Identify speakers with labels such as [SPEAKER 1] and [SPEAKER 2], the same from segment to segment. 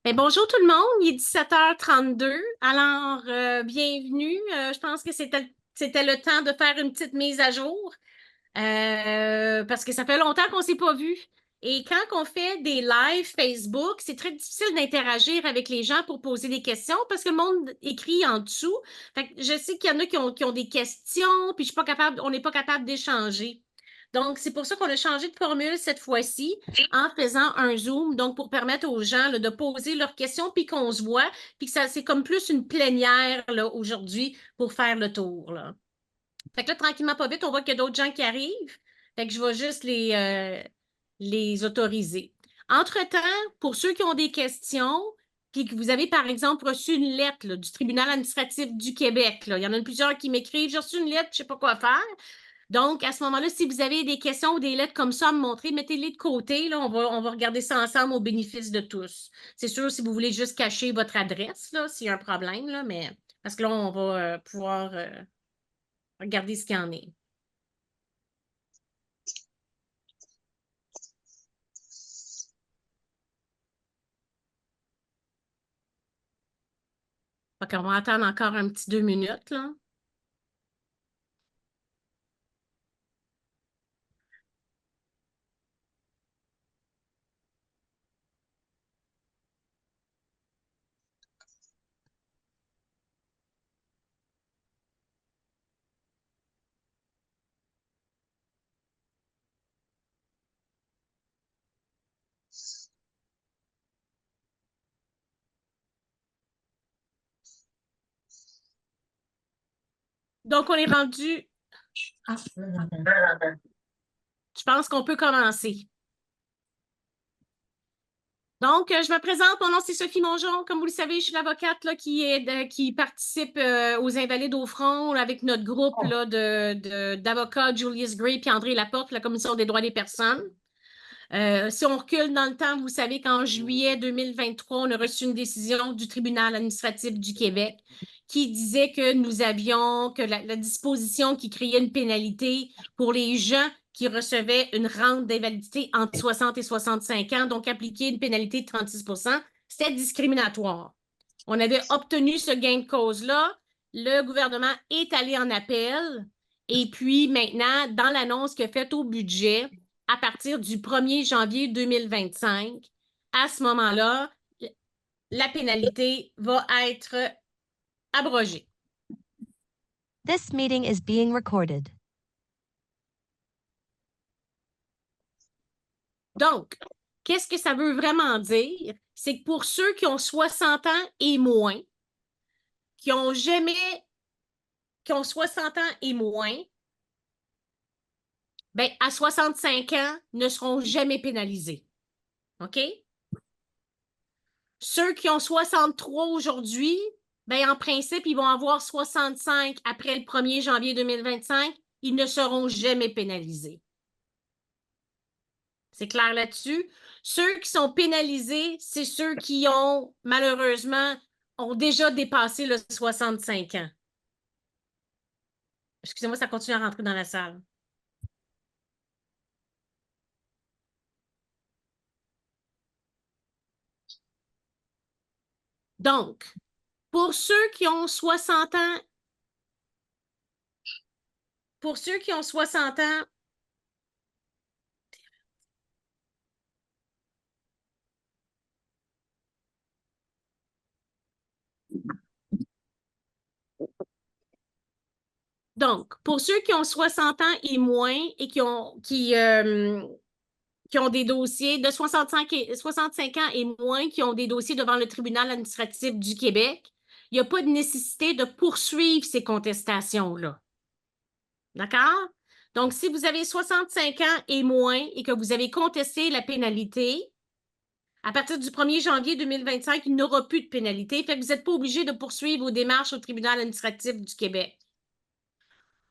[SPEAKER 1] Bonjour tout le monde, il est 17h32. Alors, bienvenue. Je pense que c'était le temps de faire une petite mise à jour parce que ça fait longtemps qu'on ne s'est pas vu. Et quand on fait des lives Facebook, c'est très difficile d'interagir avec les gens pour poser des questions parce que le monde écrit en dessous. Fait que je sais qu'il y en a qui ont des questions, puis je suis pas capable, on n'est pas capable d'échanger. Donc, c'est pour ça qu'on a changé de formule cette fois-ci en faisant un Zoom, donc pour permettre aux gens là, de poser leurs questions puis qu'on se voit, puis que ça, c'est comme plus une plénière là, aujourd'hui pour faire le tour. Là. Fait que là, tranquillement, pas vite, on voit qu'il y a d'autres gens qui arrivent. Fait que je vais juste les autoriser. Entre-temps, pour ceux qui ont des questions, puis que vous avez, par exemple, reçu une lettre là, du tribunal administratif du Québec, là, il y en a plusieurs qui m'écrivent, j'ai reçu une lettre, je ne sais pas quoi faire. Donc, à ce moment-là, si vous avez des questions ou des lettres comme ça à me montrer, mettez-les de côté. Là, on va regarder ça ensemble au bénéfice de tous. C'est sûr, si vous voulez juste cacher votre adresse, là, s'il y a un problème, là, mais parce que là, on va pouvoir regarder ce qu'il y en est. Fait qu'on va attendre encore un petit 2 minutes, là. Donc, on est rendu. Ah, je pense qu'on peut commencer. Donc, je me présente. Mon nom, c'est Sophie Mongeon. Comme vous le savez, je suis l'avocate là, qui participe aux Invalides au front là, avec notre groupe là, d'avocats Julius Gray et André Laporte, la Commission des droits des personnes. Si on recule dans le temps, vous savez qu'en juillet 2023, on a reçu une décision du tribunal administratif du Québec qui disait que nous avions, que la disposition qui créait une pénalité pour les gens qui recevaient une rente d'invalidité entre 60 et 65 ans, donc appliquer une pénalité de 36 c'était discriminatoire. On avait obtenu ce gain de cause-là. Le gouvernement est allé en appel. Et puis maintenant, dans l'annonce qu'il a faite au budget, à partir du 1er janvier 2025, à ce moment-là, la pénalité va être abrogée.
[SPEAKER 2] This meeting is being recorded.
[SPEAKER 1] Donc, qu'est-ce que ça veut vraiment dire? C'est que pour ceux qui ont 60 ans et moins, qui ont 60 ans et moins, ben, à 65 ans, ne seront jamais pénalisés. OK? Ceux qui ont 63 aujourd'hui, ben, en principe, ils vont avoir 65 après le 1er janvier 2025. Ils ne seront jamais pénalisés. C'est clair là-dessus? Ceux qui sont pénalisés, c'est ceux qui ont, malheureusement, ont déjà dépassé le 65 ans. Excusez-moi, ça continue à rentrer dans la salle. Donc, pour ceux qui ont 60 ans, pour ceux qui ont 60 ans, donc, pour ceux qui ont 60 ans et moins et qui ont des dossiers de 65 ans et moins, qui ont des dossiers devant le tribunal administratif du Québec, il n'y a pas de nécessité de poursuivre ces contestations-là. D'accord? Donc, si vous avez 65 ans et moins et que vous avez contesté la pénalité, à partir du 1er janvier 2025, il n'y aura plus de pénalité. Fait que vous n'êtes pas obligé de poursuivre vos démarches au tribunal administratif du Québec.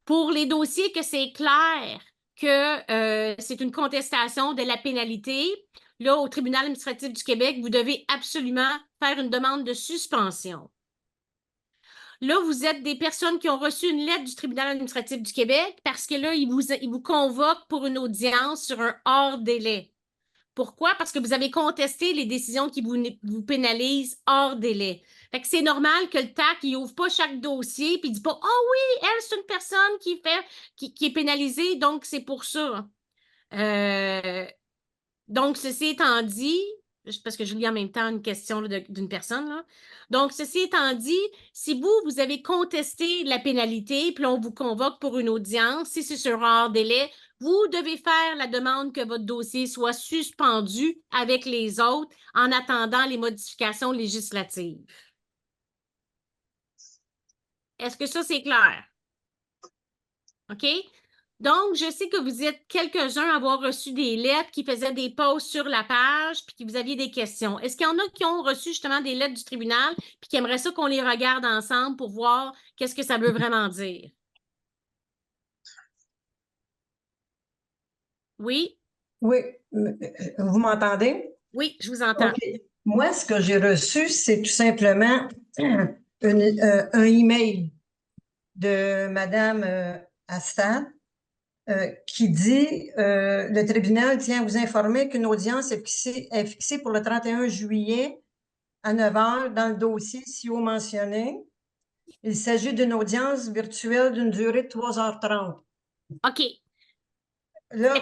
[SPEAKER 1] Pour les dossiers que c'est clair que c'est une contestation de la pénalité, là, au tribunal administratif du Québec, vous devez absolument faire une demande de suspension. Là, vous êtes des personnes qui ont reçu une lettre du tribunal administratif du Québec parce que là, ils vous convoquent pour une audience sur un hors délai. Pourquoi? Parce que vous avez contesté les décisions qui vous pénalisent hors délai. Fait que c'est normal que le TAC, il ouvre pas chaque dossier puis il dit pas, « Oh oui, elle, c'est une personne qui est pénalisée, donc c'est pour ça. » Donc, ceci étant dit, parce que je lis en même temps une question d'une personne, là. Donc, ceci étant dit, si vous avez contesté la pénalité, puis on vous convoque pour une audience, si c'est sur hors délai, vous devez faire la demande que votre dossier soit suspendu avec les autres en attendant les modifications législatives. Est-ce que ça, c'est clair? OK? Donc, je sais que vous êtes quelques-uns à avoir reçu des lettres qui faisaient des posts sur la page puis que vous aviez des questions. Est-ce qu'il y en a qui ont reçu justement des lettres du tribunal puis qui aimeraient ça qu'on les regarde ensemble pour voir qu'est-ce que ça veut vraiment dire? Oui?
[SPEAKER 3] Oui, vous m'entendez?
[SPEAKER 1] Oui, je vous entends.
[SPEAKER 3] OK. Moi, ce que j'ai reçu, c'est tout simplement un email de Madame Assad qui dit le tribunal tient à vous informer qu'une audience est fixée pour le 31 juillet à 9 heures dans le dossier ci-haut mentionné. Il s'agit d'une audience virtuelle d'une durée de 3h30.
[SPEAKER 1] OK.
[SPEAKER 3] Là,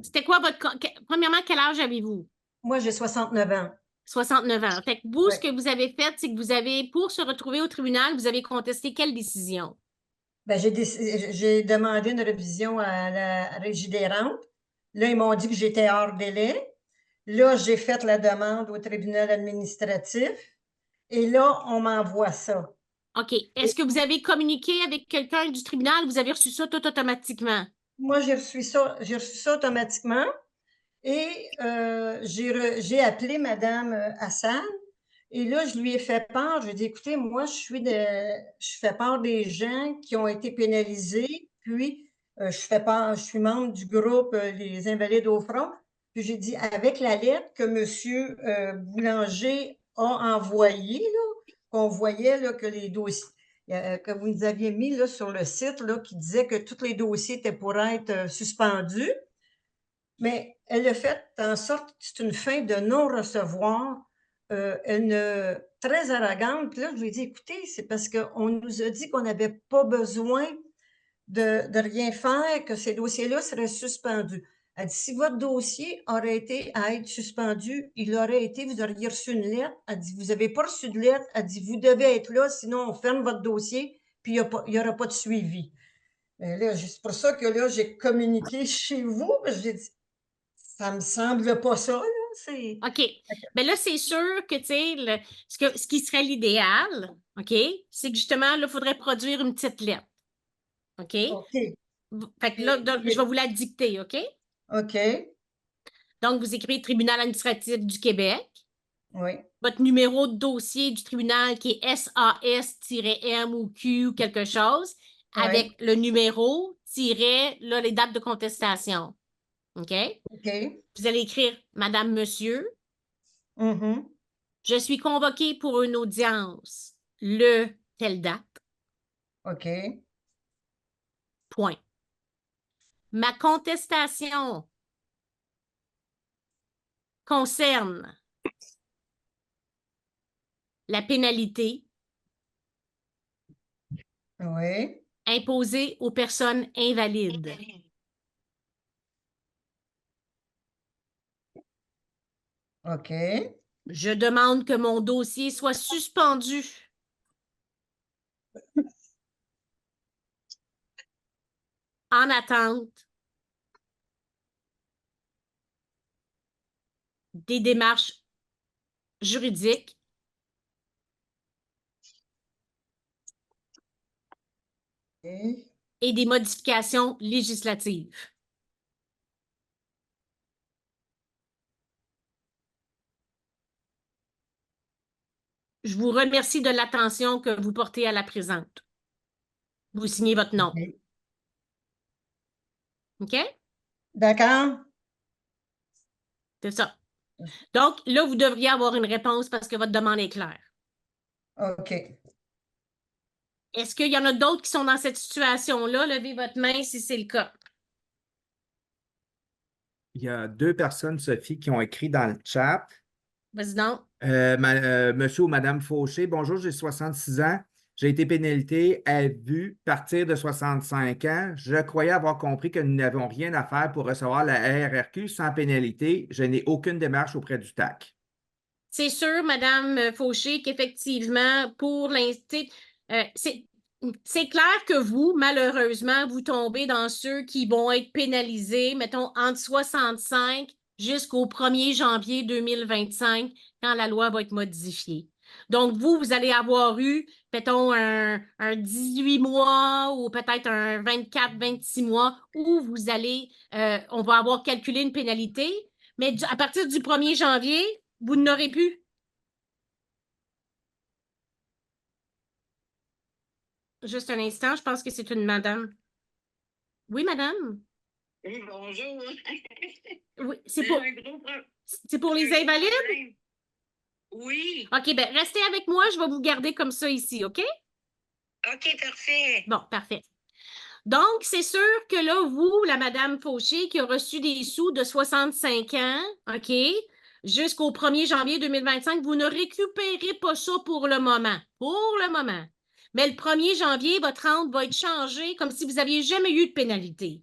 [SPEAKER 1] C'était quoi votre... Premièrement, quel âge avez-vous?
[SPEAKER 3] moi, j'ai 69 ans.
[SPEAKER 1] 69 ans. Fait que vous,
[SPEAKER 3] Oui.
[SPEAKER 1] ce que vous avez fait, c'est que vous avez, pour se retrouver au tribunal, vous avez contesté quelle décision?
[SPEAKER 3] Ben, j'ai demandé une révision à la régie des rentes. Là, ils m'ont dit que j'étais hors délai. Là, j'ai fait la demande au tribunal administratif. Et là, on m'envoie ça.
[SPEAKER 1] OK. Est-ce que vous avez communiqué avec quelqu'un du tribunal? Vous avez reçu ça tout automatiquement?
[SPEAKER 3] Moi, j'ai reçu ça automatiquement. Et j'ai appelé Madame Hassan. Et là, je lui ai fait part. J'ai dit, écoutez, moi, je fais part des gens qui ont été pénalisés. Puis, je suis membre du groupe Les Invalides au front. Puis, j'ai dit, avec la lettre que Monsieur Boulanger a envoyée, là, qu'on voyait là, que les dossiers que vous nous aviez mis là, sur le site, là, qui disait que tous les dossiers étaient pour être suspendus. Mais elle a fait en sorte que c'est une fin de non-recevoir. Très arrogante. Puis là, je lui ai dit, écoutez, c'est parce qu'on nous a dit qu'on n'avait pas besoin de rien faire, que ces dossiers-là seraient suspendus. Elle dit, si votre dossier aurait été à être suspendu, il aurait été, vous auriez reçu une lettre. Elle dit, vous n'avez pas reçu de lettre. Elle dit, vous devez être là, sinon on ferme votre dossier, puis il n'y aura pas de suivi. Mais là, c'est pour ça que là, j'ai communiqué chez vous, parce que j'ai dit, ça me semble pas ça, là.
[SPEAKER 1] OK. Bien là, c'est sûr que, tu sais, ce qui serait l'idéal, OK, c'est que justement, là, il faudrait produire une petite lettre. OK?
[SPEAKER 3] OK.
[SPEAKER 1] Fait que là, donc, je vais vous la dicter, OK?
[SPEAKER 3] OK.
[SPEAKER 1] Donc, vous écrivez Tribunal administratif du Québec.
[SPEAKER 3] Oui.
[SPEAKER 1] Votre numéro de dossier du tribunal qui est SAS-M ou Q ou quelque chose, avec le numéro, là, les dates de contestation. OK?
[SPEAKER 3] OK.
[SPEAKER 1] Vous allez écrire Madame, Monsieur,
[SPEAKER 3] Mhm.
[SPEAKER 1] je suis convoquée pour une audience le telle date.
[SPEAKER 3] OK.
[SPEAKER 1] Point. Ma contestation concerne la pénalité
[SPEAKER 3] Oui.
[SPEAKER 1] imposée aux personnes invalides.
[SPEAKER 3] OK.
[SPEAKER 1] Je demande que mon dossier soit suspendu en attente des démarches juridiques
[SPEAKER 3] OK.
[SPEAKER 1] et des modifications législatives. Je vous remercie de l'attention que vous portez à la présente. Vous signez votre nom. OK?
[SPEAKER 3] D'accord.
[SPEAKER 1] C'est ça. Donc, là, vous devriez avoir une réponse parce que votre demande est claire.
[SPEAKER 3] OK.
[SPEAKER 1] Est-ce qu'il y en a d'autres qui sont dans cette situation-là? Levez votre main si c'est le cas.
[SPEAKER 4] Il y a deux personnes, Sophie, qui ont écrit dans le chat.
[SPEAKER 1] Vas-y donc.
[SPEAKER 4] Monsieur ou Madame Fauché, bonjour, j'ai 66 ans. J'ai été pénalité à vue partir de 65 ans. Je croyais avoir compris que nous n'avons rien à faire pour recevoir la RRQ sans pénalité. Je n'ai aucune démarche auprès du TAC.
[SPEAKER 1] C'est sûr, Madame Fauché, qu'effectivement, pour l'instant, c'est clair que vous, malheureusement, vous tombez dans ceux qui vont être pénalisés, mettons, entre 65 jusqu'au 1er janvier 2025, quand la loi va être modifiée. Donc, vous allez avoir eu, mettons, un 18 mois ou peut-être un 24, 26 mois où vous allez, on va avoir calculé une pénalité, mais à partir du 1er janvier, vous n'aurez plus. Juste un instant, je pense que c'est une madame. Oui, madame?
[SPEAKER 5] Oui, bonjour.
[SPEAKER 1] Oui,
[SPEAKER 5] C'est
[SPEAKER 1] c'est pour les invalides?
[SPEAKER 5] problème. Oui.
[SPEAKER 1] OK, ben restez avec moi, je vais vous garder comme ça ici, OK?
[SPEAKER 5] OK, parfait.
[SPEAKER 1] Bon, parfait. Donc, c'est sûr que là, vous, la madame Fauché, qui a reçu des sous de 65 ans, OK, jusqu'au 1er janvier 2025, vous ne récupérez pas ça pour le moment. Pour le moment. Mais le 1er janvier, votre rente va être changée comme si vous n'aviez jamais eu de pénalité.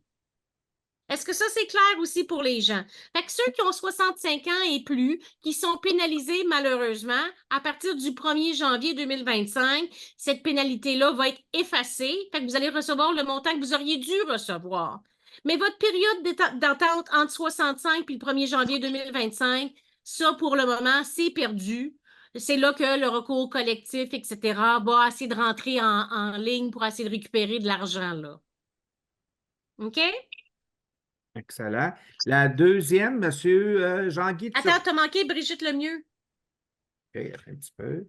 [SPEAKER 1] Est-ce que ça, c'est clair aussi pour les gens? Fait que ceux qui ont 65 ans et plus, qui sont pénalisés malheureusement, à partir du 1er janvier 2025, cette pénalité-là va être effacée. Fait que vous allez recevoir le montant que vous auriez dû recevoir. Mais votre période d'attente entre 65 et le 1er janvier 2025, ça, pour le moment, c'est perdu. C'est là que le recours collectif, etc., va essayer de rentrer en ligne pour essayer de récupérer de l'argent, là. OK?
[SPEAKER 4] Excellent. La deuxième, monsieur Jean-Guy
[SPEAKER 1] Attends, t'as manqué Brigitte Lemieux.
[SPEAKER 4] OK, un petit peu.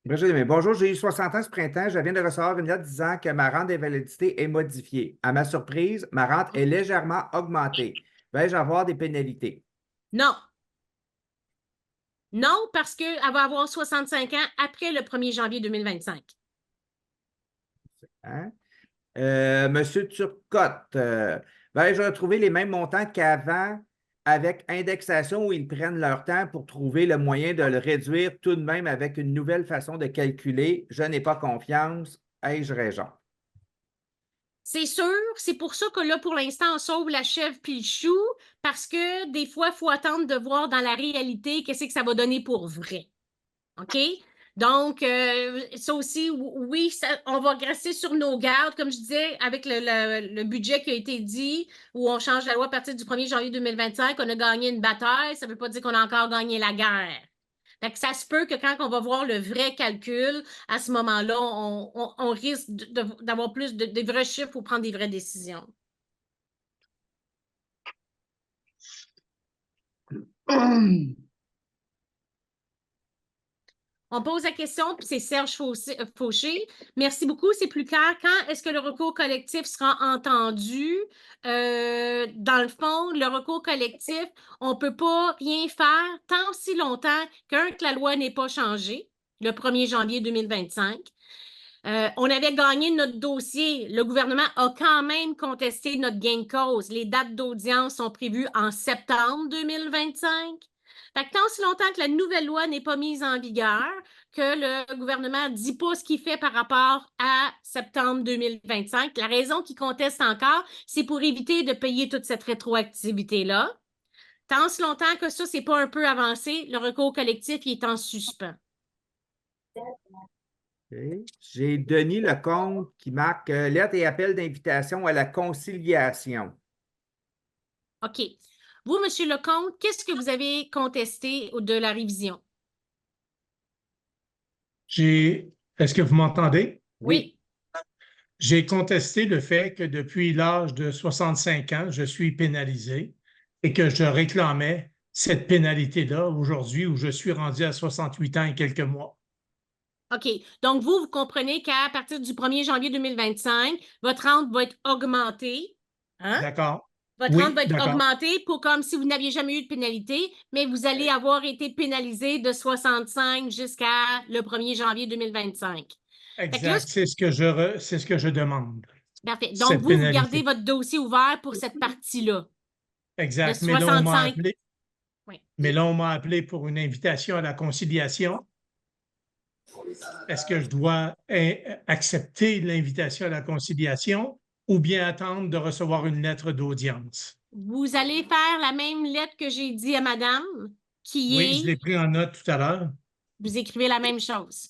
[SPEAKER 4] Brigitte Lemieux, bonjour, j'ai eu 60 ans ce printemps. Je viens de recevoir une lettre disant que ma rente d'invalidité est modifiée. À ma surprise, ma rente est légèrement augmentée. Vais-je avoir des pénalités?
[SPEAKER 1] Non. Non, parce qu'elle va avoir 65 ans après le 1er janvier 2025.
[SPEAKER 4] Hein? Monsieur Turcotte, vais-je retrouver les mêmes montants qu'avant avec indexation où ils prennent leur temps pour trouver le moyen de le réduire tout de même avec une nouvelle façon de calculer? Je n'ai pas confiance. Ai-je raison?
[SPEAKER 1] C'est sûr, c'est pour ça que là, pour l'instant, on sauve la chèvre puis le chou, parce que des fois, il faut attendre de voir dans la réalité qu'est-ce que ça va donner pour vrai. OK? Donc, ça aussi, oui, on va rester sur nos gardes, comme je disais, avec le budget qui a été dit, où on change la loi à partir du 1er janvier 2025, on a gagné une bataille, ça ne veut pas dire qu'on a encore gagné la guerre. Fait que ça se peut que quand on va voir le vrai calcul, à ce moment-là, on risque d'avoir plus de vrais chiffres pour prendre des vraies décisions. On pose la question, puis c'est Serge Fauché. Merci beaucoup, c'est plus clair. Quand est-ce que le recours collectif sera entendu? Dans le fond, le recours collectif, on ne peut pas rien faire tant aussi longtemps que la loi n'est pas changée, le 1er janvier 2025. On avait gagné notre dossier. Le gouvernement a quand même contesté notre gain de cause. Les dates d'audience sont prévues en septembre 2025. Fait que tant aussi longtemps que la nouvelle loi n'est pas mise en vigueur, que le gouvernement ne dit pas ce qu'il fait par rapport à septembre 2025, la raison qu'il conteste encore, c'est pour éviter de payer toute cette rétroactivité-là. Tant aussi longtemps que ça, c'est pas un peu avancé, le recours collectif il est en suspens.
[SPEAKER 4] Okay. J'ai Denis Lecomte qui marque lettre et appel d'invitation à la conciliation.
[SPEAKER 1] OK. Vous, M. Lecomte, qu'est-ce que vous avez contesté de la révision?
[SPEAKER 6] Est-ce que vous m'entendez?
[SPEAKER 1] Oui.
[SPEAKER 6] J'ai contesté le fait que depuis l'âge de 65 ans, je suis pénalisé et que je réclamais cette pénalité-là aujourd'hui où je suis rendu à 68 ans et quelques mois.
[SPEAKER 1] OK. Donc, vous comprenez qu'à partir du 1er janvier 2025, votre rente va être augmentée. Hein?
[SPEAKER 6] D'accord.
[SPEAKER 1] Votre
[SPEAKER 6] Oui,
[SPEAKER 1] rente va être
[SPEAKER 6] d'accord.
[SPEAKER 1] augmentée pour comme si vous n'aviez jamais eu de pénalité, mais vous allez avoir été pénalisé de 65 jusqu'à le 1er janvier 2025.
[SPEAKER 6] Exact. C'est ce que je demande.
[SPEAKER 1] Parfait. Donc,
[SPEAKER 6] cette
[SPEAKER 1] vous
[SPEAKER 6] pénalité.
[SPEAKER 1] gardez votre dossier ouvert pour cette partie-là.
[SPEAKER 6] Exact.
[SPEAKER 1] De
[SPEAKER 6] Mais là, on m'a
[SPEAKER 1] 65.
[SPEAKER 6] appelé.
[SPEAKER 1] Oui.
[SPEAKER 6] Mais là, on m'a appelé pour une invitation à la conciliation. Est-ce que je dois accepter l'invitation à la conciliation ou bien attendre de recevoir une lettre d'audience?
[SPEAKER 1] Vous allez faire la même lettre que j'ai dit à madame, qui
[SPEAKER 6] Oui, je l'ai
[SPEAKER 1] est,
[SPEAKER 6] pris en note tout à l'heure.
[SPEAKER 1] vous écrivez la même chose.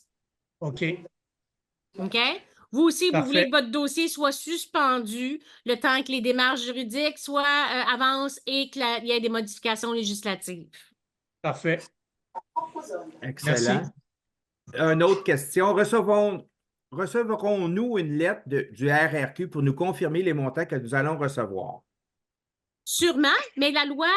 [SPEAKER 6] OK,
[SPEAKER 1] OK? Vous aussi, vous voulez
[SPEAKER 6] parfait.
[SPEAKER 1] que votre dossier soit suspendu le temps que les démarches juridiques avancent et qu'il y ait des modifications législatives.
[SPEAKER 6] Parfait.
[SPEAKER 4] Excellent.
[SPEAKER 6] Merci.
[SPEAKER 4] Une autre question. Recevrons-nous une lettre du RRQ pour nous confirmer les montants que nous allons recevoir?
[SPEAKER 1] Sûrement, mais la loi,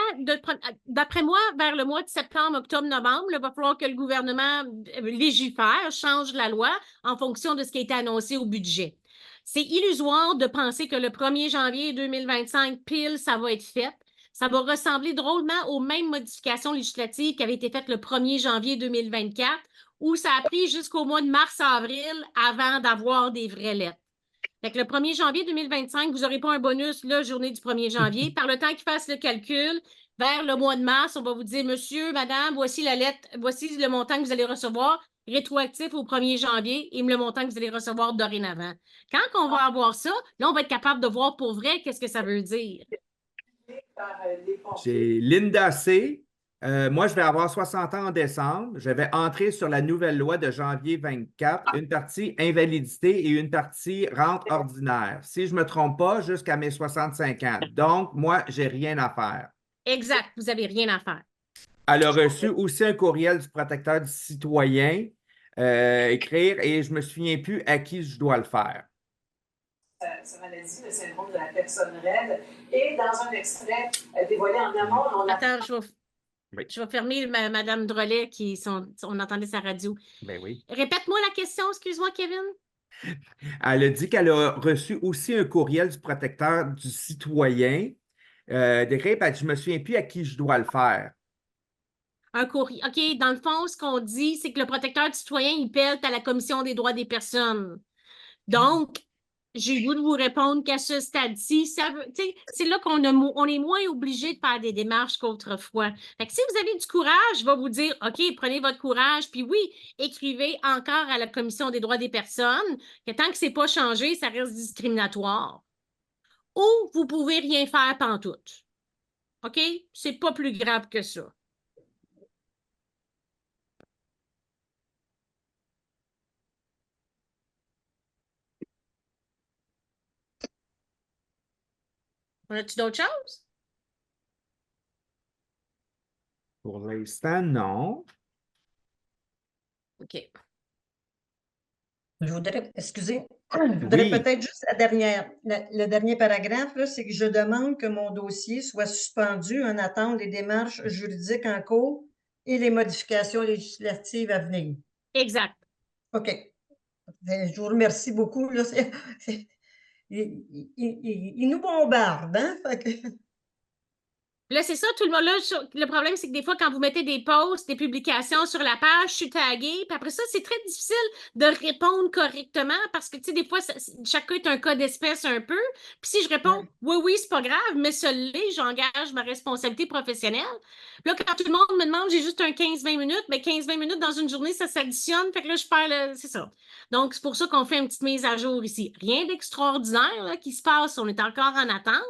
[SPEAKER 1] d'après moi, vers le mois de septembre, octobre, novembre, il va falloir que le gouvernement légifère, change la loi en fonction de ce qui a été annoncé au budget. C'est illusoire de penser que le 1er janvier 2025, pile, ça va être fait. Ça va ressembler drôlement aux mêmes modifications législatives qui avaient été faites le 1er janvier 2024, où ça a pris jusqu'au mois de mars-avril avant d'avoir des vraies lettres. Fait que le 1er janvier 2025, vous n'aurez pas un bonus la journée du 1er janvier. Par le temps qu'ils fassent le calcul, vers le mois de mars, on va vous dire, monsieur, madame, voici la lettre, voici le montant que vous allez recevoir, rétroactif au 1er janvier, et le montant que vous allez recevoir dorénavant. Quand on va avoir ça, là, on va être capable de voir pour vrai qu'est-ce que ça veut dire.
[SPEAKER 4] C'est Linda C. Moi, je vais avoir 60 ans en décembre. Je vais entrer sur la nouvelle loi de janvier 24, une partie invalidité et une partie rente ordinaire. Si je ne me trompe pas, jusqu'à mes 65 ans. Donc, moi, je n'ai rien à faire.
[SPEAKER 1] Exact, vous n'avez rien à faire.
[SPEAKER 4] Elle a reçu aussi un courriel du protecteur du citoyen, écrire, et je ne me souviens plus à qui je dois le faire.
[SPEAKER 7] Sa maladie, le syndrome de la personne raide. Et dans un extrait dévoilé en amont, on a...
[SPEAKER 1] Attends, je vais fermer Madame Drolet, on entendait sa radio.
[SPEAKER 4] Ben oui.
[SPEAKER 1] Répète-moi la question, excuse-moi, Kevin.
[SPEAKER 4] Elle a dit qu'elle a reçu aussi un courriel du protecteur du citoyen, d'écrire, je ne me souviens plus à qui je dois le faire.
[SPEAKER 1] Un courrier. OK, dans le fond, ce qu'on dit, c'est que le protecteur du citoyen, il pèle à la Commission des droits des personnes. Donc, j'ai le goût de vous répondre qu'à ce stade-ci, c'est là qu'on est moins obligé de faire des démarches qu'autrefois. Fait que si vous avez du courage, je vais vous dire, OK, prenez votre courage, puis oui, écrivez encore à la Commission des droits des personnes, que tant que c'est pas changé, ça reste discriminatoire. Ou vous pouvez rien faire pantoute. OK? C'est pas plus grave que ça. As-tu d'autres choses?
[SPEAKER 4] Pour l'instant, non.
[SPEAKER 1] OK.
[SPEAKER 3] Je voudrais, excusez, je voudrais
[SPEAKER 4] Oui.
[SPEAKER 3] peut-être juste le dernier paragraphe, c'est que je demande que mon dossier soit suspendu en attente des démarches juridiques en cours et les modifications législatives à venir.
[SPEAKER 1] Exact.
[SPEAKER 3] OK. Je vous remercie beaucoup. Là, il nous bombarde, hein? Fait que...
[SPEAKER 1] Là, c'est ça, tout le monde. Là, le problème, c'est que des fois, quand vous mettez des posts, des publications sur la page, je suis taguée. Puis après ça, c'est très difficile de répondre correctement parce que, tu sais, des fois, chacun est un cas d'espèce un peu. Puis si je réponds, oui, c'est pas grave, mais ça l'est, j'engage ma responsabilité professionnelle. Puis là, quand tout le monde me demande, j'ai juste un 15-20 minutes, mais 15-20 minutes dans une journée, ça s'additionne. Fait que là, je perds c'est ça. Donc, c'est pour ça qu'on fait une petite mise à jour ici. Rien d'extraordinaire là, qui se passe. On est encore en attente.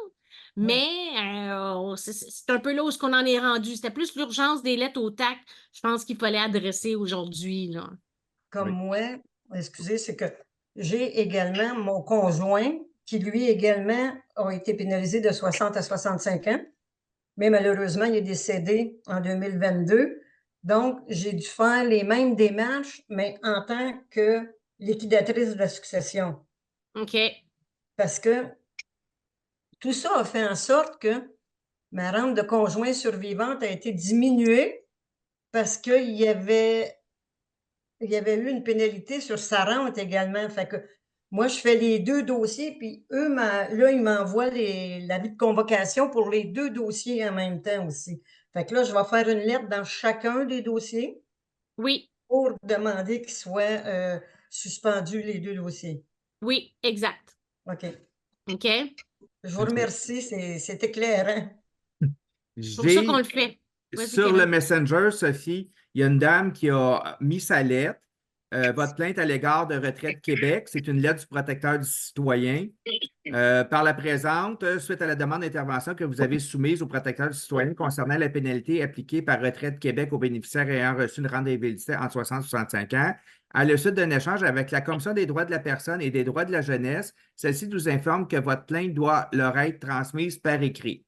[SPEAKER 1] Mais c'est un peu là où on en est rendu. C'était plus l'urgence des lettres au TAC, je pense qu'il fallait adresser aujourd'hui.
[SPEAKER 3] Comme
[SPEAKER 4] Oui.
[SPEAKER 3] moi, excusez, c'est que j'ai également mon conjoint qui, lui, également, a été pénalisé de 60 à 65 ans. Mais malheureusement, il est décédé en 2022. Donc, j'ai dû faire les mêmes démarches, mais en tant que liquidatrice de la succession.
[SPEAKER 1] OK.
[SPEAKER 3] Parce que tout ça a fait en sorte que ma rente de conjoint survivante a été diminuée parce qu'il y avait eu une pénalité sur sa rente également. Fait que moi, je fais les deux dossiers, puis eux, là, ils m'envoient l'avis de convocation pour les deux dossiers en même temps aussi. Fait que là, je vais faire une lettre dans chacun des dossiers.
[SPEAKER 1] Oui.
[SPEAKER 3] Pour demander qu'ils soient suspendus les deux dossiers.
[SPEAKER 1] Oui, exact.
[SPEAKER 3] OK.
[SPEAKER 1] OK?
[SPEAKER 3] Je vous remercie, c'est éclairant.
[SPEAKER 1] C'est pour ça qu'on
[SPEAKER 4] J'ai
[SPEAKER 1] le fait. Vas-y,
[SPEAKER 4] sur
[SPEAKER 1] Kevin.
[SPEAKER 4] le Messenger, Sophie, il y a une dame qui a mis sa lettre. Votre plainte à l'égard de Retraite Québec, c'est une lettre du protecteur du citoyen. Par la présente, suite à la demande d'intervention que vous avez soumise au protecteur du citoyen concernant la pénalité appliquée par Retraite Québec aux bénéficiaires ayant reçu une rente d'invalidité entre 60 et 65 ans, à la suite d'un échange avec la Commission des droits de la personne et des droits de la jeunesse, celle-ci nous informe que votre plainte doit leur être transmise par écrit.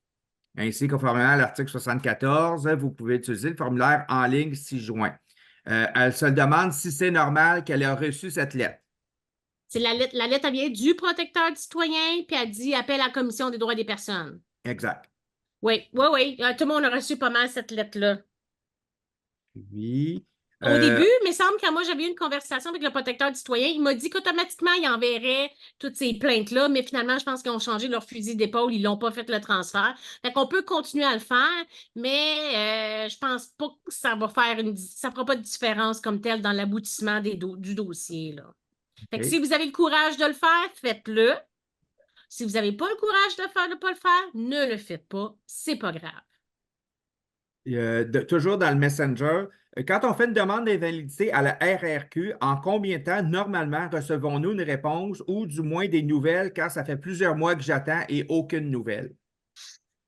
[SPEAKER 4] Ainsi, conformément à l'article 74, vous pouvez utiliser le formulaire en ligne 6 juin. Elle se demande si c'est normal qu'elle ait reçu cette lettre.
[SPEAKER 1] C'est la lettre, elle vient du protecteur du citoyen, puis elle dit appel à la Commission des droits des personnes.
[SPEAKER 4] Exact.
[SPEAKER 1] Oui, oui, oui. Tout le monde a reçu pas mal cette lettre-là.
[SPEAKER 4] Oui.
[SPEAKER 1] Au début, il me semble que moi, j'avais eu une conversation avec le protecteur du citoyen. Il m'a dit qu'automatiquement, il enverrait toutes ces plaintes-là, mais finalement, je pense qu'ils ont changé leur fusil d'épaule. Ils n'ont pas fait le transfert. Fait qu'on peut continuer à le faire, mais je pense pas que ça va ça fera pas de différence comme tel dans l'aboutissement du dossier, là. Fait que
[SPEAKER 4] OK.
[SPEAKER 1] si vous avez le courage de le faire, faites-le. Si vous n'avez pas le courage de ne pas le faire, ne le faites pas. C'est pas grave.
[SPEAKER 4] Toujours dans le Messenger, quand on fait une demande d'invalidité à la RRQ, en combien de temps, normalement, recevons-nous une réponse ou du moins des nouvelles quand ça fait plusieurs mois que j'attends et aucune nouvelle?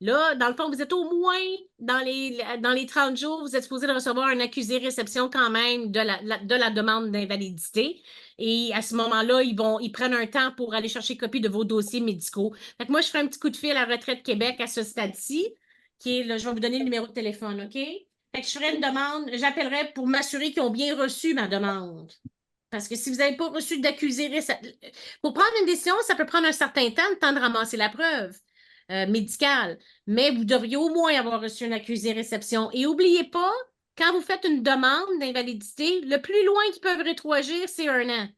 [SPEAKER 1] Là, dans le fond, vous êtes au moins dans les 30 jours, vous êtes supposé de recevoir un accusé-réception quand même de la demande d'invalidité. Et à ce moment-là, ils prennent un temps pour aller chercher copie de vos dossiers médicaux. Fait que moi, je ferai un petit coup de fil à Retraite Québec à ce stade-ci, qui est, là, je vais vous donner le numéro de téléphone, OK? Fait que je ferai une demande, j'appellerai pour m'assurer qu'ils ont bien reçu ma demande. Parce que si vous n'avez pas reçu d'accusé, pour prendre une décision, ça peut prendre un certain temps, le temps de ramasser la preuve médicale. Mais vous devriez au moins avoir reçu un accusé-réception. Et n'oubliez pas, quand vous faites une demande d'invalidité, le plus loin qu'ils peuvent rétroagir, c'est 1 an.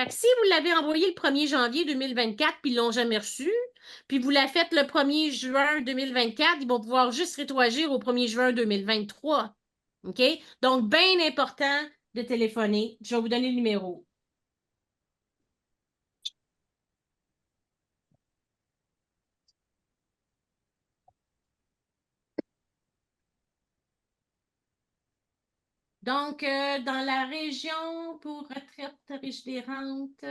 [SPEAKER 1] Fait que si vous l'avez envoyé le 1er janvier 2024 puis ils ne l'ont jamais reçu, puis vous la faites le 1er juin 2024, ils vont pouvoir juste rétroagir au 1er juin 2023. OK? Donc, bien important de téléphoner. Je vais vous donner le numéro. Donc, dans la région pour retraite résidérante.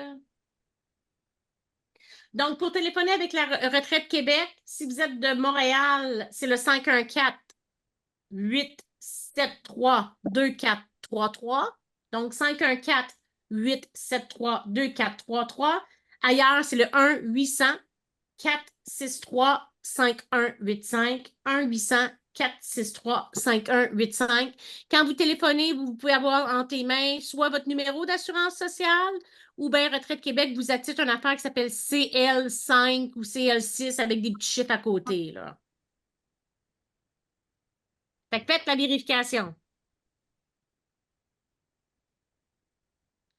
[SPEAKER 1] Donc, pour téléphoner avec la Retraite Québec, si vous êtes de Montréal, c'est le 514-873-2433. Donc, 514-873-2433. Ailleurs, c'est le 1-800-463-5185. 1-800-463-5185. Quand vous téléphonez, vous pouvez avoir entre les mains soit votre numéro d'assurance sociale ou bien Retraite Québec vous attitre une affaire qui s'appelle CL5 ou CL6 avec des petits chiffres à côté, là. Fait que faites la vérification.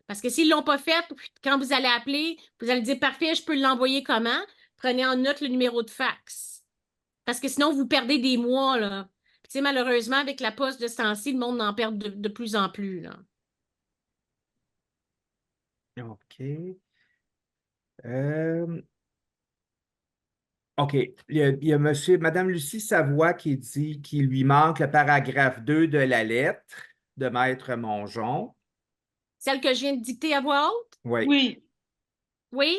[SPEAKER 1] Parce que s'ils ne l'ont pas fait, quand vous allez appeler, vous allez dire « Parfait, je peux l'envoyer comment? » Prenez en note le numéro de fax. Parce que sinon, vous perdez des mois, là. Tu sais, malheureusement, avec la poste de ce temps-ci, le monde en perd de plus en plus, là.
[SPEAKER 4] OK. OK. Il y a Mme Lucie Savoie qui dit qu'il lui manque le paragraphe 2 de la lettre de Maître Mongeon.
[SPEAKER 1] Celle que je viens de dicter à voix haute?
[SPEAKER 4] Oui.
[SPEAKER 5] Oui.
[SPEAKER 1] Oui?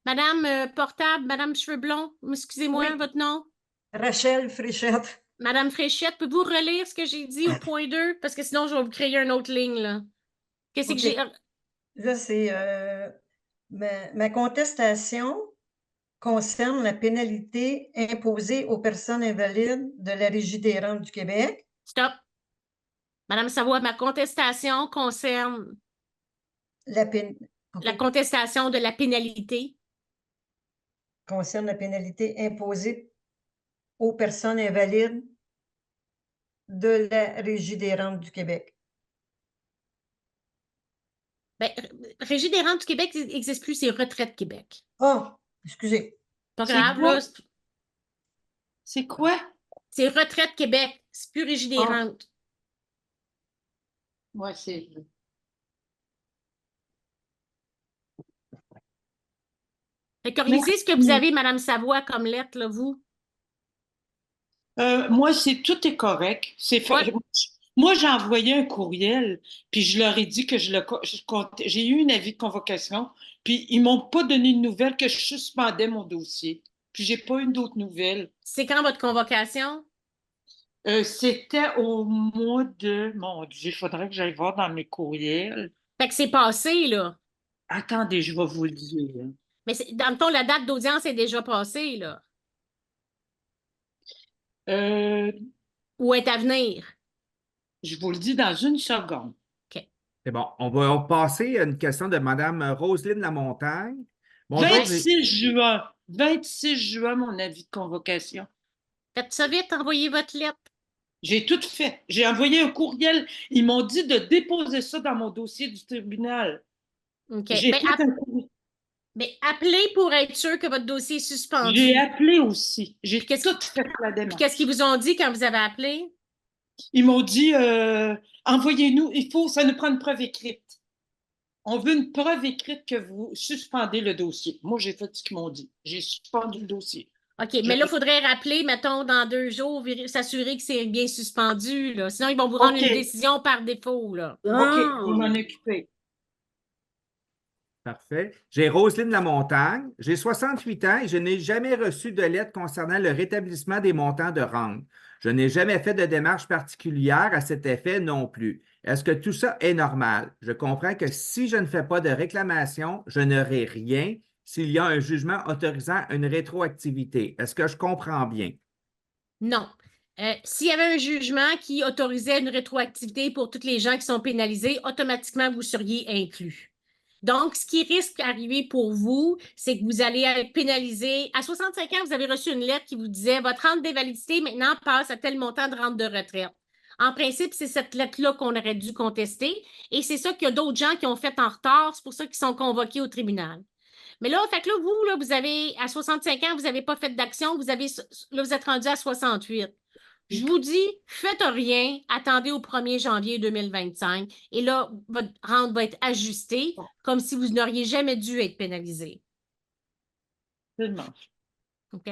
[SPEAKER 1] Madame Portable, Madame Cheveux Blonds, excusez-moi,
[SPEAKER 3] Oui.
[SPEAKER 1] votre nom?
[SPEAKER 3] Rachel Fréchette.
[SPEAKER 1] Madame Fréchette, pouvez-vous relire ce que j'ai dit au point 2? Parce que sinon, je vais vous créer une autre ligne, là. Qu'est-ce que j'ai...
[SPEAKER 3] Là, c'est ma contestation concerne la pénalité imposée aux personnes invalides de la Régie des rentes du Québec.
[SPEAKER 1] Stop. Madame Savoie, ma contestation concerne
[SPEAKER 3] La
[SPEAKER 1] contestation de la pénalité.
[SPEAKER 3] concerne la pénalité imposée aux personnes invalides de la Régie des rentes du Québec.
[SPEAKER 1] Ben, Régie des rentes du Québec n'existe plus, c'est Retraite Québec.
[SPEAKER 3] Ah, excusez.
[SPEAKER 1] Pas
[SPEAKER 5] C'est
[SPEAKER 1] grave,
[SPEAKER 5] quoi?
[SPEAKER 1] là.
[SPEAKER 5] C'est quoi?
[SPEAKER 1] C'est Retraite Québec. C'est plus Régie des rentes.
[SPEAKER 5] Ouais, c'est.
[SPEAKER 1] Fait que lisez ce que vous avez, Madame Savoie, comme lettre, là, vous.
[SPEAKER 5] Moi, tout est correct.
[SPEAKER 1] Ouais.
[SPEAKER 5] Moi, j'ai envoyé un courriel, puis je leur ai dit que j'ai eu un avis de convocation, puis ils m'ont pas donné de nouvelles que je suspendais mon dossier. Puis j'ai pas eu d'autres nouvelles.
[SPEAKER 1] C'est quand votre convocation?
[SPEAKER 5] C'était au mois de... Mon Dieu, il faudrait que j'aille voir dans mes courriels.
[SPEAKER 1] Fait que c'est passé, là.
[SPEAKER 5] Attendez, je vais vous le dire.
[SPEAKER 1] Mais dans le fond, la date d'audience est déjà passée, là.
[SPEAKER 5] Euh,
[SPEAKER 1] Ou est à venir.
[SPEAKER 5] je vous le dis dans une seconde.
[SPEAKER 1] OK.
[SPEAKER 4] C'est bon. On va passer à une question de Mme Roselyne Lamontagne. Bonjour.
[SPEAKER 5] 26 juin. 26 juin, mon avis de convocation.
[SPEAKER 1] Faites ça vite, envoyez votre lettre.
[SPEAKER 5] J'ai tout fait. J'ai envoyé un courriel. Ils m'ont dit de déposer ça dans mon dossier du tribunal.
[SPEAKER 1] OK.
[SPEAKER 5] J'ai
[SPEAKER 1] Mais,
[SPEAKER 5] fait un courriel.
[SPEAKER 1] mais appelez pour être sûr que votre dossier est suspendu.
[SPEAKER 5] J'ai appelé aussi. J'ai
[SPEAKER 1] Puis qu'est-ce
[SPEAKER 5] tout fait la
[SPEAKER 1] Puis
[SPEAKER 5] démarche.
[SPEAKER 1] qu'est-ce qu'ils vous ont dit quand vous avez appelé?
[SPEAKER 5] Ils m'ont dit envoyez-nous, ça nous prend une preuve écrite. On veut une preuve écrite que vous suspendez le dossier. Moi, j'ai fait ce qu'ils m'ont dit. J'ai suspendu le dossier.
[SPEAKER 1] OK, mais là, il faudrait rappeler, mettons, dans 2 jours, s'assurer que c'est bien suspendu, là. Sinon, ils vont vous rendre
[SPEAKER 5] OK.
[SPEAKER 1] une décision par défaut, là.
[SPEAKER 5] OK, je vais m'en occuper.
[SPEAKER 4] Parfait. J'ai Roselyne Lamontagne. J'ai 68 ans et je n'ai jamais reçu de lettre concernant le rétablissement des montants de rente. Je n'ai jamais fait de démarche particulière à cet effet non plus. Est-ce que tout ça est normal? Je comprends que si je ne fais pas de réclamation, je n'aurai rien s'il y a un jugement autorisant une rétroactivité. Est-ce que je comprends bien?
[SPEAKER 1] Non. S'il y avait un jugement qui autorisait une rétroactivité pour toutes les gens qui sont pénalisés, automatiquement, vous seriez inclus. Donc, ce qui risque d'arriver pour vous, c'est que vous allez être pénalisé. À 65 ans, vous avez reçu une lettre qui vous disait « Votre rente d'invalidité maintenant passe à tel montant de rente de retraite ». En principe, c'est cette lettre-là qu'on aurait dû contester et c'est ça qu'il y a d'autres gens qui ont fait en retard. C'est pour ça qu'ils sont convoqués au tribunal. Mais là, fait que là, vous avez, à 65 ans, vous n'avez pas fait d'action, là, vous êtes rendu à 68. Je vous dis, faites rien, attendez au 1er janvier 2025 et là, votre rente va être ajustée comme si vous n'auriez jamais dû être pénalisé.
[SPEAKER 5] Tellement.
[SPEAKER 1] OK?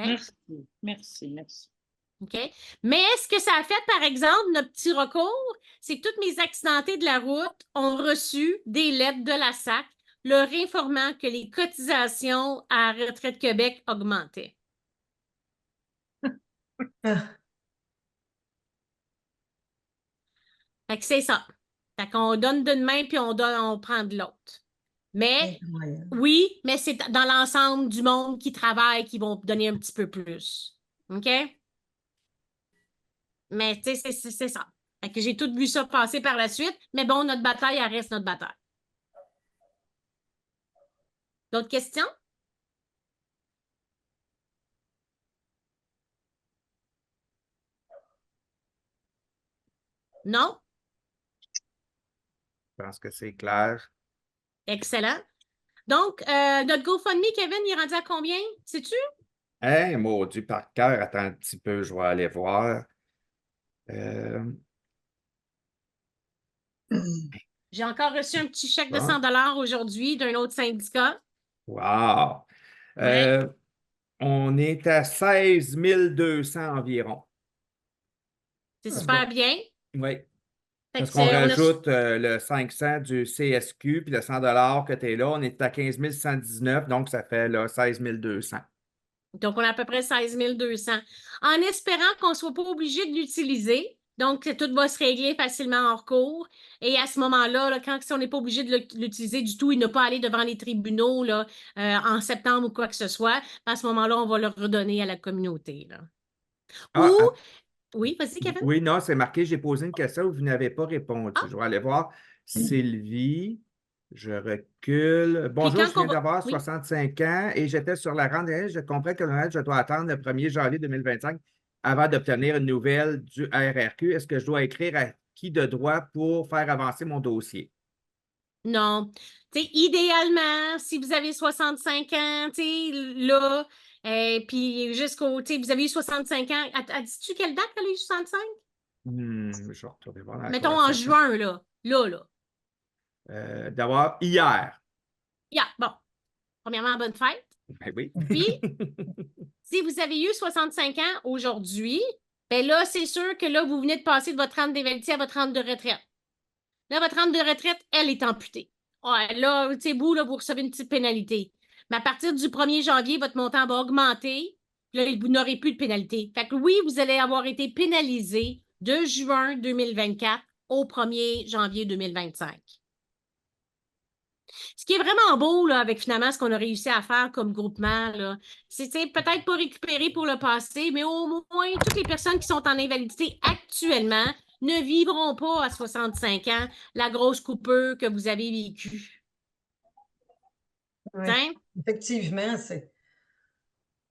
[SPEAKER 5] Merci.
[SPEAKER 1] OK? Mais ce que ça a fait, par exemple, notre petit recours, c'est que tous mes accidentés de la route ont reçu des lettres de la SAC leur informant que les cotisations à Retraite Québec augmentaient. Fait que c'est ça. Fait qu'on donne d'une main puis on prend de l'autre. Mais oui, mais c'est dans l'ensemble du monde qui travaille qui vont donner un petit peu plus. OK? Mais tu sais, c'est ça. Fait que j'ai tout vu ça passer par la suite. Mais bon, notre bataille, elle reste notre bataille. D'autres questions? Non?
[SPEAKER 4] Je pense que c'est clair.
[SPEAKER 1] Excellent. Donc, notre GoFundMe, Kevin, il est rendu à combien? Sais-tu?
[SPEAKER 4] Hein, maudit par cœur, attends un petit peu, je vais aller voir.
[SPEAKER 1] J'ai encore reçu un petit chèque de
[SPEAKER 4] Bon.
[SPEAKER 1] 100 $ aujourd'hui d'un autre syndicat.
[SPEAKER 4] Wow!
[SPEAKER 1] Ouais.
[SPEAKER 4] On est à 16 200 environ.
[SPEAKER 1] C'est super bien.
[SPEAKER 4] Oui.
[SPEAKER 1] Fait
[SPEAKER 4] Parce
[SPEAKER 1] que
[SPEAKER 4] qu'on
[SPEAKER 1] on a-
[SPEAKER 4] rajoute le 500 du CSQ, puis le 100 que tu es là, on est à 15 119, donc ça fait là, 16 200.
[SPEAKER 1] Donc, on a à peu près 16 200. En espérant qu'on ne soit pas obligé de l'utiliser. Donc, tout va se régler facilement en recours. Et à ce moment-là, là, si on n'est pas obligé de l'utiliser du tout, il ne pas aller devant les tribunaux là, en septembre ou quoi que ce soit, à ce moment-là, on va le redonner à la communauté. Là.
[SPEAKER 4] Ah,
[SPEAKER 1] Oui, vas-y, Kevin.
[SPEAKER 4] oui, non, c'est marqué, j'ai posé une question où vous n'avez pas répondu.
[SPEAKER 1] Ah.
[SPEAKER 4] Je vais aller voir Sylvie. Je recule. Bonjour, je viens d'avoir 65 ans et j'étais sur la rente. Je comprends que je dois attendre le 1er janvier 2025 avant d'obtenir une nouvelle du RRQ. Est-ce que je dois écrire à qui de droit pour faire avancer mon dossier?
[SPEAKER 1] Non. T'sais, idéalement, si vous avez 65 ans, là, puis vous avez eu 65 ans. Dis-tu quelle date elle a eu 65?
[SPEAKER 4] Je vais retourner voir dans la
[SPEAKER 1] Mettons en
[SPEAKER 4] conversation.
[SPEAKER 1] juin, là. Là.
[SPEAKER 4] D'avoir hier.
[SPEAKER 1] Yeah, bon. Premièrement, bonne fête.
[SPEAKER 4] Ben oui.
[SPEAKER 1] Puis, si vous avez eu 65 ans aujourd'hui, ben là, c'est sûr que là, vous venez de passer de votre rente d'invalidité à votre rente de retraite. Là, votre rente de retraite, elle est amputée. Ouais, là, c'est vous, là, vous recevez une petite pénalité. Mais à partir du 1er janvier, votre montant va augmenter. Là, vous n'aurez plus de pénalité. Fait que oui, vous allez avoir été pénalisé de juin 2024 au 1er janvier 2025. Ce qui est vraiment beau là, avec finalement ce qu'on a réussi à faire comme groupement, là, c'est peut-être pas récupérer pour le passé, mais au moins toutes les personnes qui sont en invalidité actuellement ne vivront pas à 65 ans la grosse coupure que vous avez vécue.
[SPEAKER 3] Oui,
[SPEAKER 1] Hein?
[SPEAKER 3] effectivement,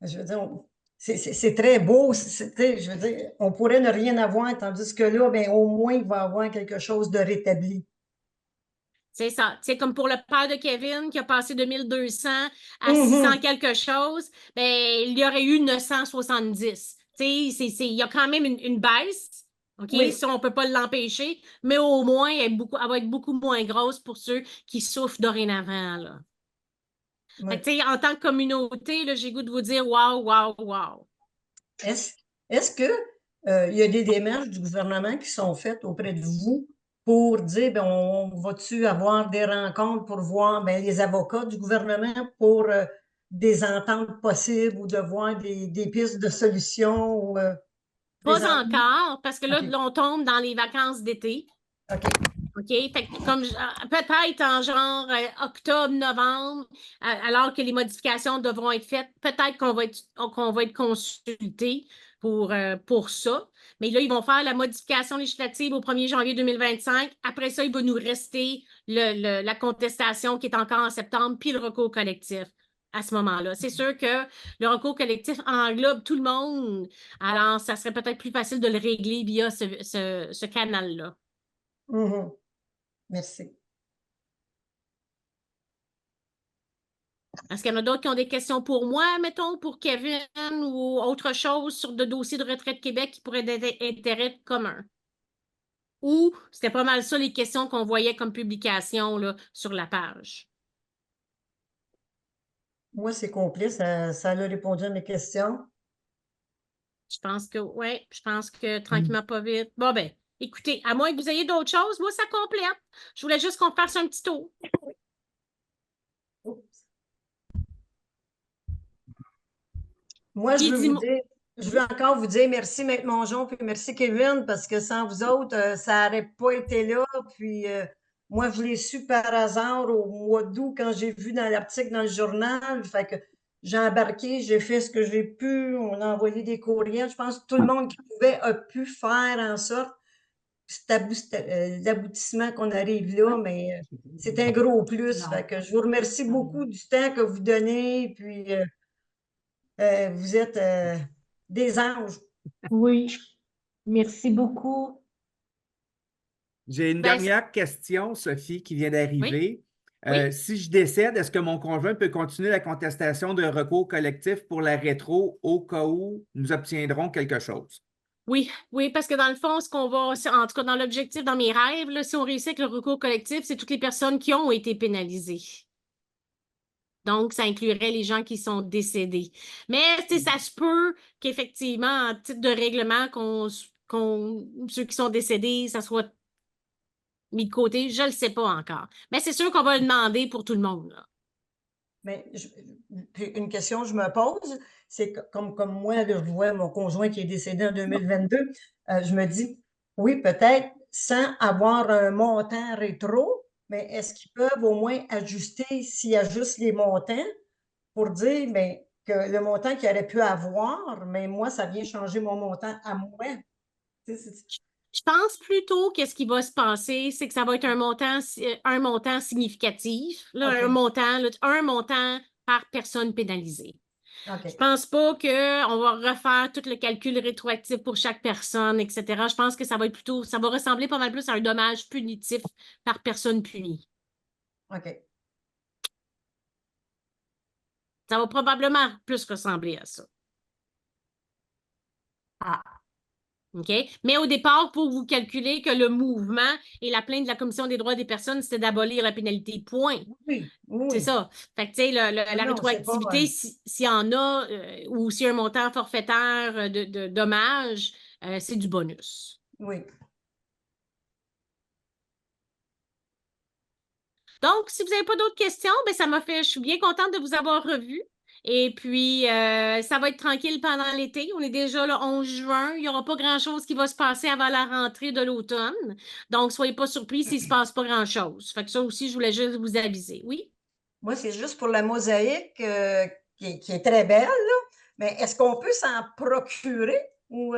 [SPEAKER 3] je veux dire, c'est très beau. Je veux dire, on pourrait ne rien avoir, tandis que là, ben, au moins, il va y avoir quelque chose de rétabli.
[SPEAKER 1] C'est ça. C'est comme pour le père de Kevin qui a passé de 1200 à
[SPEAKER 3] Mhm.
[SPEAKER 1] 600 quelque chose, ben, il y aurait eu 970. Il y a quand même une baisse. OK?
[SPEAKER 3] Oui.
[SPEAKER 1] Ça, on ne peut pas l'empêcher, mais au moins, elle va être beaucoup moins grosse pour ceux qui souffrent dorénavant. Là.
[SPEAKER 3] Oui.
[SPEAKER 1] Fait que, en tant que communauté, j'ai le goût de vous dire waouh, waouh, waouh.
[SPEAKER 3] Est-ce que il y a des démarches du gouvernement qui sont faites auprès de vous pour dire, ben, on va-tu avoir des rencontres pour voir ben, les avocats du gouvernement pour des ententes possibles ou de voir des pistes de solutions ou,
[SPEAKER 1] Pas
[SPEAKER 3] présentement?
[SPEAKER 1] encore, parce que là,
[SPEAKER 3] OK.
[SPEAKER 1] on tombe dans les vacances d'été.
[SPEAKER 3] OK.
[SPEAKER 1] OK? Fait que peut-être en genre octobre, novembre, alors que les modifications devront être faites, peut-être qu'on va être consulté pour ça. Mais là, ils vont faire la modification législative au 1er janvier 2025. Après ça, il va nous rester la contestation qui est encore en septembre, puis le recours collectif à ce moment-là. C'est sûr que le recours collectif englobe tout le monde. Alors, ça serait peut-être plus facile de le régler via ce canal-là.
[SPEAKER 3] Mhm. Merci.
[SPEAKER 1] Est-ce qu'il y en a d'autres qui ont des questions pour moi, mettons, pour Kevin ou autre chose sur le dossier de Retraite Québec qui pourrait être d'intérêt commun? Ou c'était pas mal ça les questions qu'on voyait comme publication là, sur la page?
[SPEAKER 3] Moi, c'est complet. Ça a répondu à mes questions.
[SPEAKER 1] Je pense que oui, je pense que tranquillement, pas vite. Bon, ben, écoutez, à moins que vous ayez d'autres choses, moi, ça complète. Je voulais juste qu'on fasse un petit tour.
[SPEAKER 3] Oups. Moi,
[SPEAKER 1] Puis dis-moi.
[SPEAKER 3] je veux encore vous dire merci, Maître Mongeon, puis merci, Kevin, parce que sans vous autres, ça n'aurait pas été là. Puis moi, je l'ai su par hasard au mois d'août quand j'ai vu dans l'article dans le journal. Fait que j'ai embarqué, j'ai fait ce que j'ai pu. On a envoyé des courriels. Je pense que tout le monde qui pouvait a pu faire en sorte l'aboutissement qu'on arrive là, mais c'est un gros plus. Fait que je vous remercie beaucoup du temps que vous donnez. Puis vous êtes des anges.
[SPEAKER 8] Oui, merci beaucoup.
[SPEAKER 4] J'ai une
[SPEAKER 1] Ben,
[SPEAKER 4] dernière question, Sophie, qui vient
[SPEAKER 1] oui,
[SPEAKER 4] d'arriver.
[SPEAKER 1] oui.
[SPEAKER 4] Si je décède, est-ce que mon conjoint peut continuer la contestation de recours collectif pour la rétro au cas où nous obtiendrons quelque chose?
[SPEAKER 1] Oui, oui, parce que dans le fond, ce qu'on va, en tout cas dans l'objectif, dans mes rêves, là, si on réussit avec le recours collectif, c'est toutes les personnes qui ont été pénalisées. Donc, ça inclurait les gens qui sont décédés. Mais ça se peut qu'effectivement, en titre de règlement, ceux qui sont décédés, ça soit mis de côté. Je ne le sais pas encore. Mais c'est sûr qu'on va le demander pour tout le monde. Là.
[SPEAKER 3] Mais puis une question que je me pose, c'est comme moi, là, je vois mon conjoint qui est décédé en 2022, je me dis, oui, peut-être sans avoir un montant rétro, mais est-ce qu'ils peuvent au moins ajuster s'il ajustent les montants pour dire ben, que le montant qu'il aurait pu avoir, mais moi, ça vient changer mon montant à moi.
[SPEAKER 1] Je pense plutôt que ce qui va se passer, c'est que ça va être un montant significatif, là,
[SPEAKER 3] OK,
[SPEAKER 1] un montant par personne pénalisée. Je
[SPEAKER 3] OK,
[SPEAKER 1] pense pas qu'on va refaire tout le calcul rétroactif pour chaque personne, etc. Je pense que ça va être plutôt, ça va ressembler pas mal plus à un dommage punitif par personne punie.
[SPEAKER 3] OK.
[SPEAKER 1] Ça va probablement plus ressembler à ça.
[SPEAKER 8] Ah,
[SPEAKER 1] OK? Mais au départ, il faut vous calculer que le mouvement et la plainte de la Commission des droits des personnes, c'était d'abolir la pénalité. Point.
[SPEAKER 3] Oui, oui.
[SPEAKER 1] C'est ça. Fait que, tu sais, la
[SPEAKER 3] Non, c'est
[SPEAKER 1] rétroactivité,
[SPEAKER 3] pas,
[SPEAKER 1] s'il y en a, ou s'il y a un montant forfaitaire de dommages, c'est du bonus.
[SPEAKER 3] oui.
[SPEAKER 1] Donc, si vous n'avez pas d'autres questions, ben je suis bien contente de vous avoir revu. Et puis, ça va être tranquille pendant l'été. On est déjà le 11 juin. Il n'y aura pas grand-chose qui va se passer avant la rentrée de l'automne. Donc, soyez pas surpris s'il ne se passe pas grand-chose. Fait que ça aussi, je voulais juste vous aviser. Oui?
[SPEAKER 3] Moi, c'est juste pour la mosaïque qui est très belle, là. Mais est-ce qu'on peut s'en procurer ou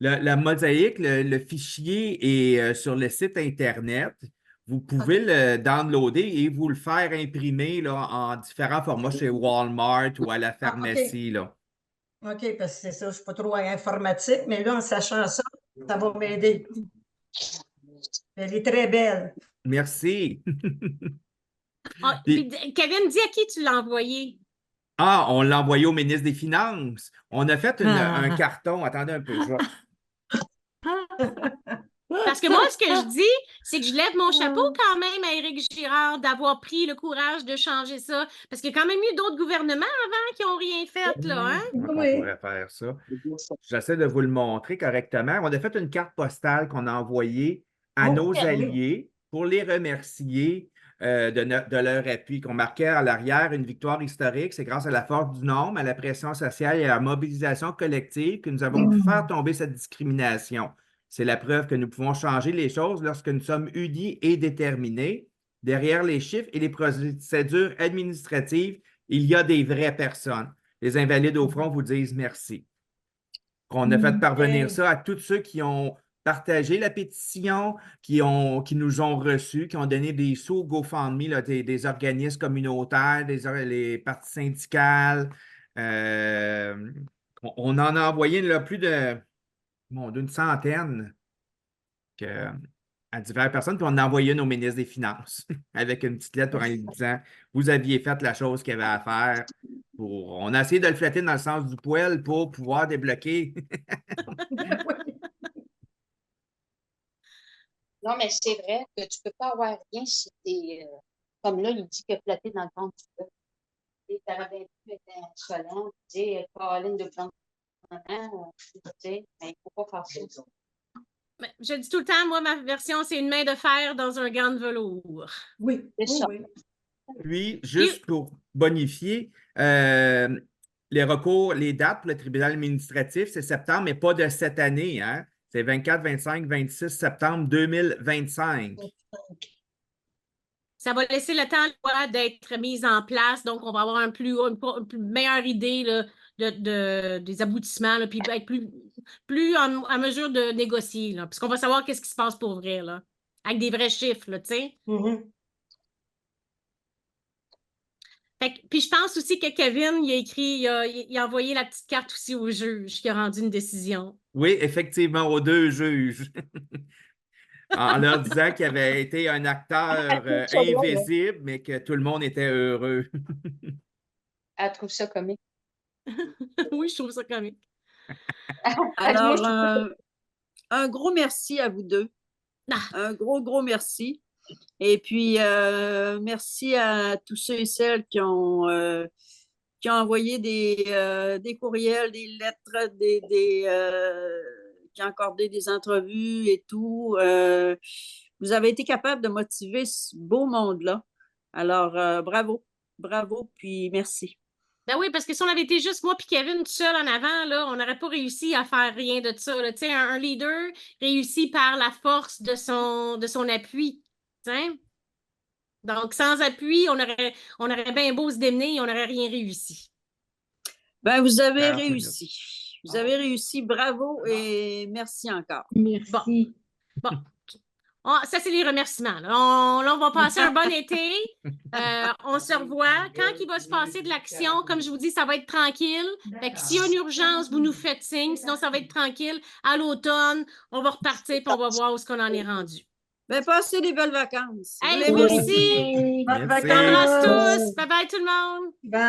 [SPEAKER 4] La mosaïque, le fichier est sur le site Internet. Vous pouvez le downloader et vous le faire imprimer là, en différents formats chez Walmart ou à la pharmacie. Là.
[SPEAKER 3] OK, parce que c'est ça, je ne suis pas trop informatique, mais là, en sachant ça, ça va m'aider. Elle est très belle.
[SPEAKER 4] Merci.
[SPEAKER 1] Puis, Kevin, dis à qui tu l'as envoyé?
[SPEAKER 4] Ah, on l'a envoyé au ministre des Finances. On a fait un carton. Attendez un peu.
[SPEAKER 1] Parce que moi, ce que je dis, c'est que je lève mon chapeau quand même à Éric Girard d'avoir pris le courage de changer ça. Parce qu'il y a quand même eu d'autres gouvernements avant qui n'ont rien fait, là, hein?
[SPEAKER 4] On pourrait faire ça. J'essaie de vous le montrer correctement. On a fait une carte postale qu'on a envoyée à nos alliés pour les remercier de leur appui, qu'on marquait à l'arrière une victoire historique. C'est grâce à la force du nombre, à la pression sociale et à la mobilisation collective que nous avons pu faire tomber cette discrimination. C'est la preuve que nous pouvons changer les choses lorsque nous sommes unis et déterminés. Derrière les chiffres et les procédures administratives, il y a des vraies personnes. Les Invalides au front vous disent merci. On a fait parvenir ça à tous ceux qui ont partagé la pétition, qui nous ont reçus, qui ont donné des sous au GoFundMe, là, des organismes communautaires, les partis syndicales. On en a envoyé là, plus d'une centaine à diverses personnes, puis on a envoyé une au ministre des Finances avec une petite lettre pour lui disant « Vous aviez fait la chose qu'il y avait à faire. » On a essayé de le flatter dans le sens du poil pour pouvoir débloquer.
[SPEAKER 9] Non, mais c'est vrai que tu ne peux pas avoir rien si tu comme là, il dit que flatter dans le ventre du peuple. Tu aurais bien pu être insolent, tu sais, Caroline de Blanc, tu sais, mais il ne faut pas faire ça.
[SPEAKER 1] Je dis tout le temps, moi, ma version, c'est une main de fer dans un gant de velours.
[SPEAKER 3] Oui,
[SPEAKER 9] c'est ça.
[SPEAKER 3] Oui.
[SPEAKER 4] Puis, juste pour bonifier, les recours, les dates pour le tribunal administratif, c'est septembre, mais pas de cette année. Hein? C'est 24, 25, 26 septembre 2025.
[SPEAKER 1] Ça va laisser le temps d'être mis en place, donc on va avoir une meilleure idée là, des aboutissements, là, puis être plus en mesure de négocier, là, parce qu'on va savoir qu'est-ce qui se passe pour vrai, là, avec des vrais chiffres, tu sais. Puis je pense aussi que Kevin, il a envoyé la petite carte aussi au juge qui a rendu une décision.
[SPEAKER 4] Oui, effectivement, aux deux juges. En leur disant qu'il avait été un acteur invisible, mais que tout le monde était heureux.
[SPEAKER 9] Elle trouve ça comique.
[SPEAKER 1] Oui, je trouve ça comique.
[SPEAKER 10] Alors, un gros merci à vous deux. Un gros merci. Et puis, merci à tous ceux et celles qui ont envoyé des courriels, des lettres, qui ont accordé des entrevues et tout. Vous avez été capable de motiver ce beau monde-là. Alors, bravo, puis merci.
[SPEAKER 1] Ben oui, parce que si on avait été juste moi et Kevin tout seul en avant, là, on n'aurait pas réussi à faire rien de ça. Tu sais, un leader réussit par la force de son appui. T'sais? Donc, sans appui, on aurait bien beau se démener et on n'aurait rien réussi.
[SPEAKER 10] Ben, vous avez réussi. Vous avez réussi. Bravo et merci encore.
[SPEAKER 8] Merci.
[SPEAKER 1] Bon. Ça, c'est les remerciements. Là, on va passer un bon été. On se revoit. Quand il va se passer de l'action, comme je vous dis, ça va être tranquille. Fait que s'il y a une urgence, vous nous faites signe. Sinon, ça va être tranquille. À l'automne, on va repartir et on va voir où est-ce qu'on en est rendu.
[SPEAKER 10] Ben, passez des belles vacances.
[SPEAKER 1] Hey, merci.
[SPEAKER 3] Bonnes
[SPEAKER 1] On embrasse
[SPEAKER 3] vacances.
[SPEAKER 1] tous. Bye bye tout le monde.
[SPEAKER 3] Bye.